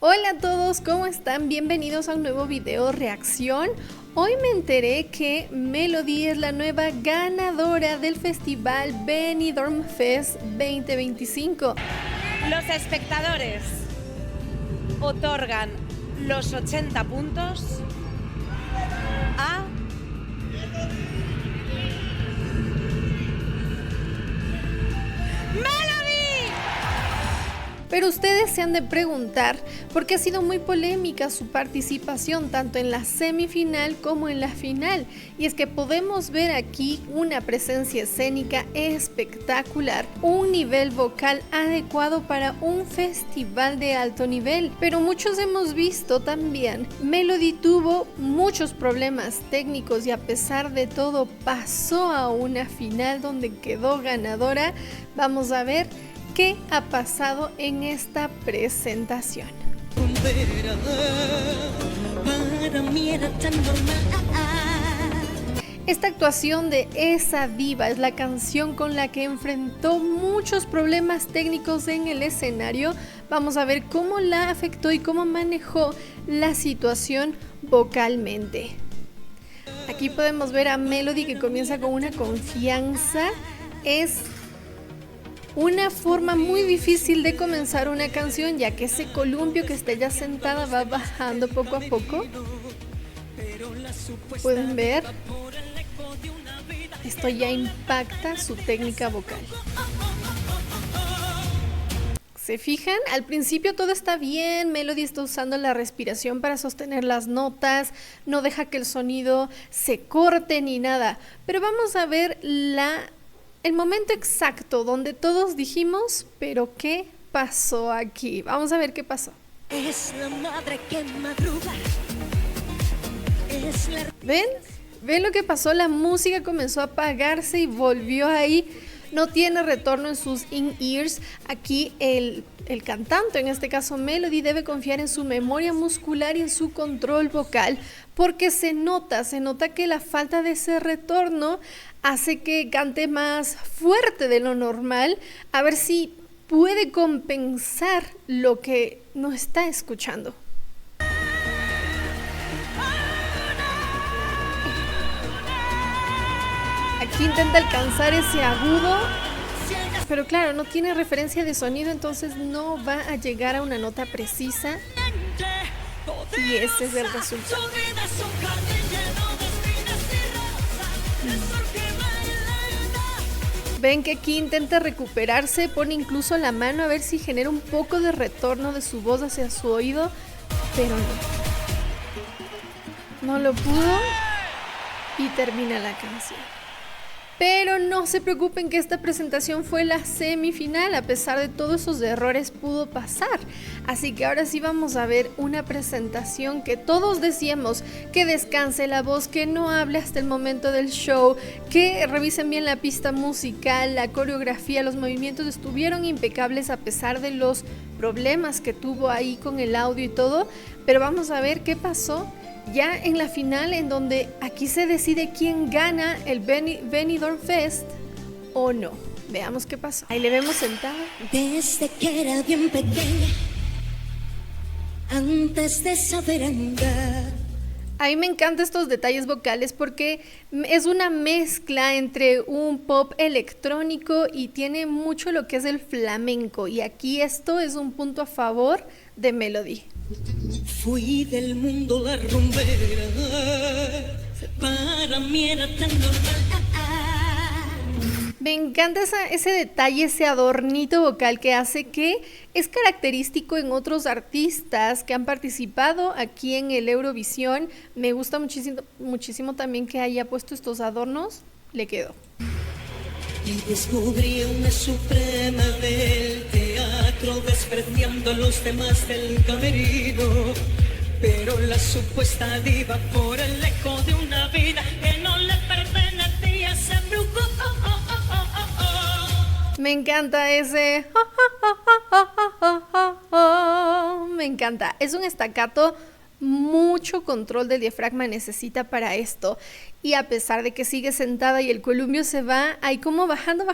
Hola a todos, ¿cómo están? Bienvenidos a un nuevo video reacción. Hoy me enteré que Melody es la nueva ganadora del festival Benidorm Fest 2025. Los espectadores otorgan los 80 puntos a Melody. Pero ustedes se han de preguntar por qué ha sido muy polémica su participación tanto en la semifinal como en la final. Y es que podemos ver aquí una presencia escénica espectacular, un nivel vocal adecuado para un festival de alto nivel. Pero muchos hemos visto también, Melody tuvo muchos problemas técnicos y a pesar de todo pasó a una final donde quedó ganadora. Vamos a ver ¿qué ha pasado en esta presentación? Esta actuación de Esa Diva es la canción con la que enfrentó muchos problemas técnicos en el escenario. Vamos a ver cómo la afectó y cómo manejó la situación vocalmente. Aquí podemos ver a Melody que comienza con una confianza. Es una forma muy difícil de comenzar una canción, ya que ese columpio que está ya sentada va bajando poco a poco. Pueden ver, esto ya impacta su técnica vocal. ¿Se fijan? Al principio todo está bien, Melody está usando la respiración para sostener las notas, no deja que el sonido se corte ni nada, pero vamos a ver el momento exacto donde todos dijimos, pero ¿qué pasó aquí? Vamos a ver qué pasó. Es la madre que madruga. ¿Ven? ¿Ven lo que pasó? La música comenzó a apagarse y volvió ahí. No tiene retorno en sus in-ears. Aquí el cantante, en este caso Melody, debe confiar en su memoria muscular y en su control vocal, porque se nota que la falta de ese retorno hace que cante más fuerte de lo normal, a ver si puede compensar lo que no está escuchando. Aquí intenta alcanzar ese agudo, pero claro, no tiene referencia de sonido, entonces no va a llegar a una nota precisa. Y ese es el resultado. Ven que aquí intenta recuperarse, pone incluso la mano a ver si genera un poco de retorno de su voz hacia su oído, pero no. No lo pudo y termina la canción. Pero no se preocupen que esta presentación fue la semifinal, a pesar de todos esos errores pudo pasar. Así que ahora sí vamos a ver una presentación que todos decíamos que descanse la voz, que no hable hasta el momento del show, que revisen bien la pista musical, la coreografía, los movimientos estuvieron impecables a pesar de los problemas que tuvo ahí con el audio y todo. Pero vamos a ver qué pasó ya en la final, en donde aquí se decide quién gana el Benidorm Fest o no. Veamos qué pasó. Ahí le vemos sentada. Desde que era bien pequeña, antes de saber andar. A mí me encantan estos detalles vocales porque es una mezcla entre un pop electrónico y tiene mucho lo que es el flamenco. Y aquí esto es un punto a favor de Melody. Fui del mundo la rumbera, para mí era tan normal. Me encanta ese detalle, ese adornito vocal que hace que es característico en otros artistas que han participado aquí en el Eurovisión. Me gusta muchísimo también que haya puesto estos adornos, le quedó. Y descubrí una suprema del teatro, despreciando a los demás del camerino. Pero la supuesta diva, por el eco de una vida que no le pertenecía, se embrujó. Me encanta ese. Me encanta. Es un staccato, mucho control del diafragma necesita para esto. Y a pesar de que sigue sentada y el columpio se va, ahí como bajando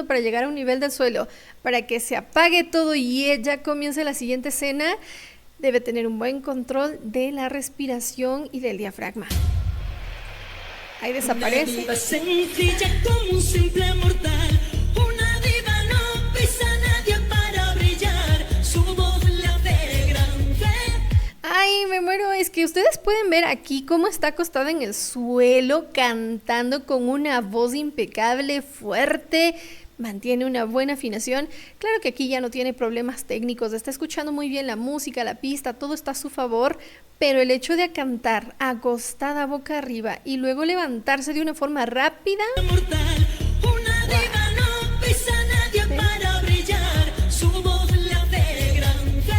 para llegar a un nivel del suelo, para que se apague todo y ella comience la siguiente escena. Debe tener un buen control de la respiración y del diafragma. Ahí desaparece. Una diva sencilla como un simple mortal. Una diva no pisa a nadie para brillar. Su voz la hace grande. Ay, me muero. Es que ustedes pueden ver aquí cómo está acostada en el suelo cantando con una voz impecable, fuerte. Mantiene una buena afinación. Claro que aquí ya no tiene problemas técnicos, está escuchando muy bien la música, la pista, todo está a su favor, pero el hecho de cantar acostada boca arriba y luego levantarse de una forma rápida. Mortal. Una diva no pisa a nadie para brillar. Su voz la hace grande.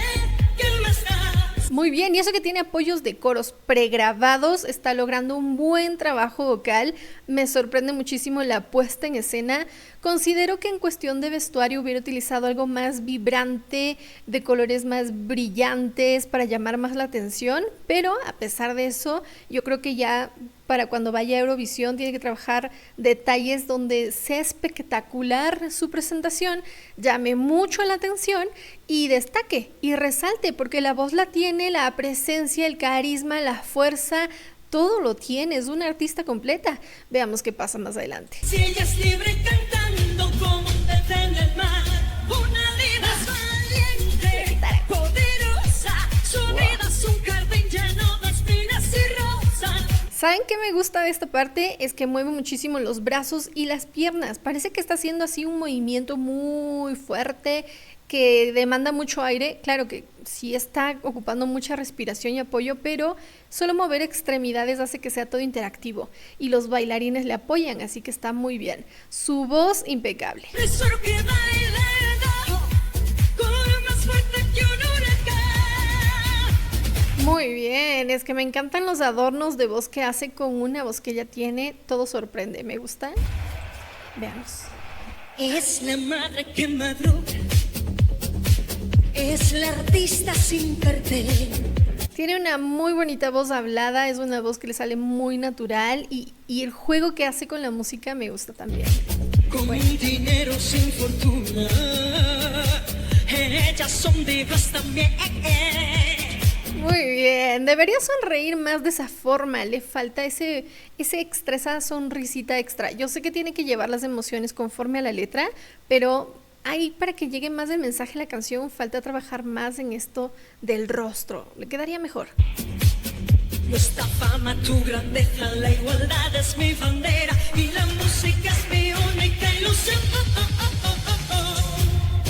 ¿Qué más da? Muy bien, y eso que tiene apoyos de coros pregrabados, está logrando un buen trabajo vocal. Me sorprende muchísimo la puesta en escena. Considero que en cuestión de vestuario hubiera utilizado algo más vibrante, de colores más brillantes para llamar más la atención, pero a pesar de eso, yo creo que ya para cuando vaya a Eurovisión tiene que trabajar detalles donde sea espectacular su presentación, llame mucho la atención y destaque y resalte, porque la voz la tiene, la presencia, el carisma, la fuerza, todo lo tiene, es una artista completa. Veamos qué pasa más adelante. Si ella es libre cantando como un pez en el mar. Una diva valiente, poderosa. Su vida es un jardín lleno de espinas y rosas. ¿Saben qué me gusta de esta parte? Es que mueve muchísimo los brazos y las piernas. Parece que está haciendo así un movimiento muy fuerte que demanda mucho aire. Claro que sí está ocupando mucha respiración y apoyo, pero solo mover extremidades hace que sea todo interactivo y los bailarines le apoyan, así que está muy bien. Su voz impecable. Tesoro que baila, corre más fuerte que un huracán. Muy bien, es que me encantan los adornos de voz que hace con una voz que ella tiene. Todo sorprende, me gusta. Veamos. Es la madre que madruga. Es la artista sin cartel. Tiene una muy bonita voz hablada, es una voz que le sale muy natural y el juego que hace con la música me gusta también. Como un dinero sin fortuna. Ellas son divas también. Muy bien, debería sonreír más de esa forma, le falta ese extra, esa sonrisita extra. Yo sé que tiene que llevar las emociones conforme a la letra, pero ahí para que llegue más el mensaje de la canción falta trabajar más en esto del rostro, le quedaría mejor. Nuestra fama, tu grandeza, la igualdad es mi bandera y la música es mi única ilusión.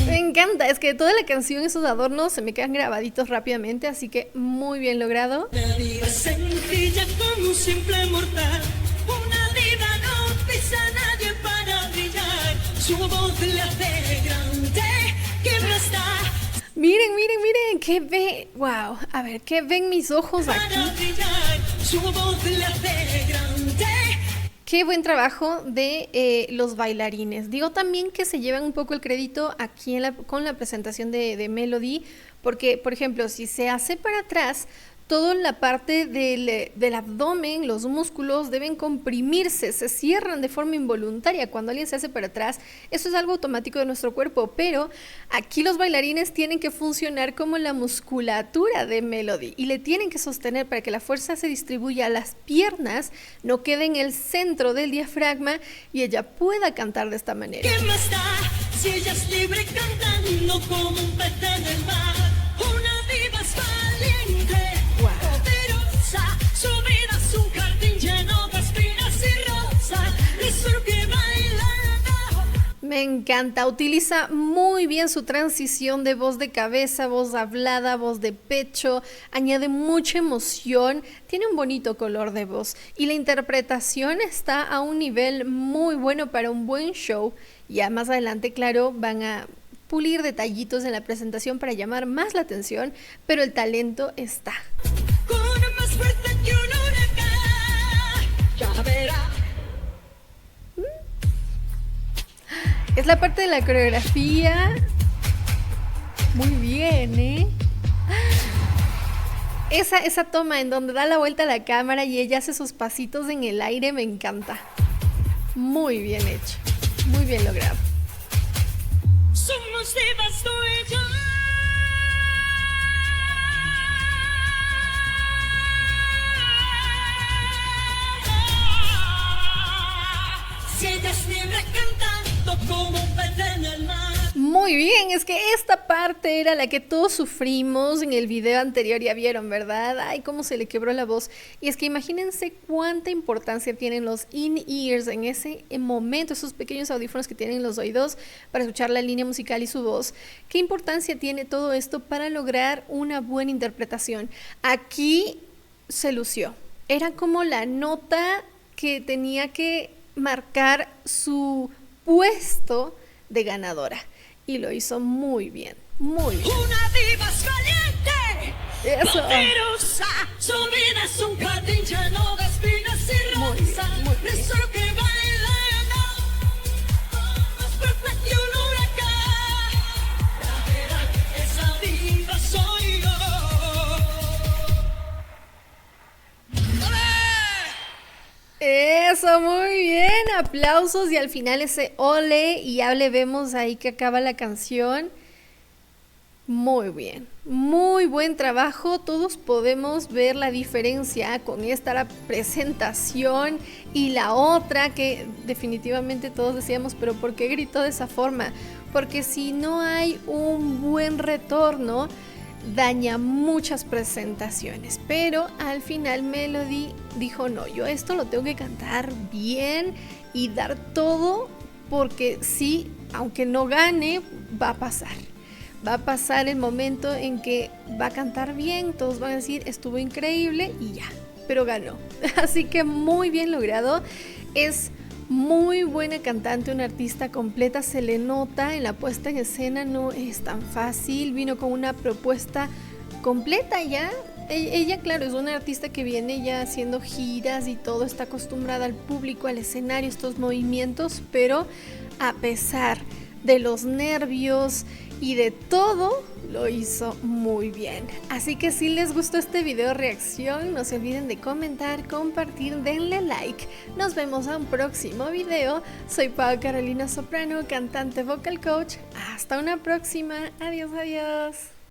Me encanta, es que toda la canción, esos adornos se me quedan grabaditos rápidamente, así que muy bien logrado. Una diva sencilla como un simple mortal. Una diva no pisa a nadie para brillar. Su voz le hace grande. ¿Qué más da? Miren, ¿qué ve? Wow, a ver, ¿qué ven mis ojos aquí? Para brillar. Su voz le hace grande. Qué buen trabajo de los bailarines. Digo también que se llevan un poco el crédito aquí con la presentación de Melody, porque, por ejemplo, si se hace para atrás, toda la parte del abdomen, los músculos deben comprimirse, se cierran de forma involuntaria cuando alguien se hace para atrás. Eso es algo automático de nuestro cuerpo, pero aquí los bailarines tienen que funcionar como la musculatura de Melody y le tienen que sostener para que la fuerza se distribuya a las piernas, no quede en el centro del diafragma y ella pueda cantar de esta manera. ¿Qué más da si ella es libre cantando como un pez en el mar? Una diva es valiente. Poderosa, su vida es un jardín lleno de espinas y rosas. Eso que baila. Me encanta, utiliza muy bien su transición de voz de cabeza, voz hablada, voz de pecho, añade mucha emoción, tiene un bonito color de voz y la interpretación está a un nivel muy bueno para un buen show. Ya más adelante, claro, van a pulir detallitos en la presentación para llamar más la atención, pero el talento está. Corre más fuerte que un huracán. Ya verá. Es la parte de la coreografía. Muy bien, ¿eh? Esa toma en donde da la vuelta a la cámara y ella hace sus pasitos en el aire me encanta. Muy bien hecho, muy bien logrado. Somos divas tú y yo. Muy bien, es que esta parte era la que todos sufrimos en el video anterior, ya vieron, ¿verdad? Ay, cómo se le quebró la voz. Y es que imagínense cuánta importancia tienen los in-ears en ese momento, esos pequeños audífonos que tienen en los oídos para escuchar la línea musical y su voz. ¿Qué importancia tiene todo esto para lograr una buena interpretación? Aquí se lució. Era como la nota que tenía que marcar su puesto de ganadora. Y lo hizo muy bien, muy bien. Una diva es valiente, Eso. poderosa, su vida es un jardín lleno de espinas y rosas. Es lo que baila, más fuerte que un huracán. La verdad, esa diva soy yo. Eso, muy bien, aplausos y al final ese ole y ya le vemos ahí que acaba la canción. Muy bien, muy buen trabajo, todos podemos ver la diferencia con esta presentación y la otra que definitivamente todos decíamos, pero ¿por qué gritó de esa forma? Porque si no hay un buen retorno, daña muchas presentaciones, pero al final Melody dijo no, yo esto lo tengo que cantar bien y dar todo porque sí, aunque no gane, va a pasar el momento en que va a cantar bien, todos van a decir estuvo increíble y ya, pero ganó, así que muy bien logrado, es muy buena cantante, una artista completa, se le nota en la puesta en escena, no es tan fácil, vino con una propuesta completa ya. Ella, claro, es una artista que viene ya haciendo giras y todo, está acostumbrada al público, al escenario, estos movimientos, pero a pesar de los nervios y de todo, lo hizo muy bien. Así que si les gustó este video reacción, no se olviden de comentar, compartir, denle like. Nos vemos a un próximo video. Soy Pau Carolina Soprano, cantante vocal coach. Hasta una próxima. Adiós, adiós.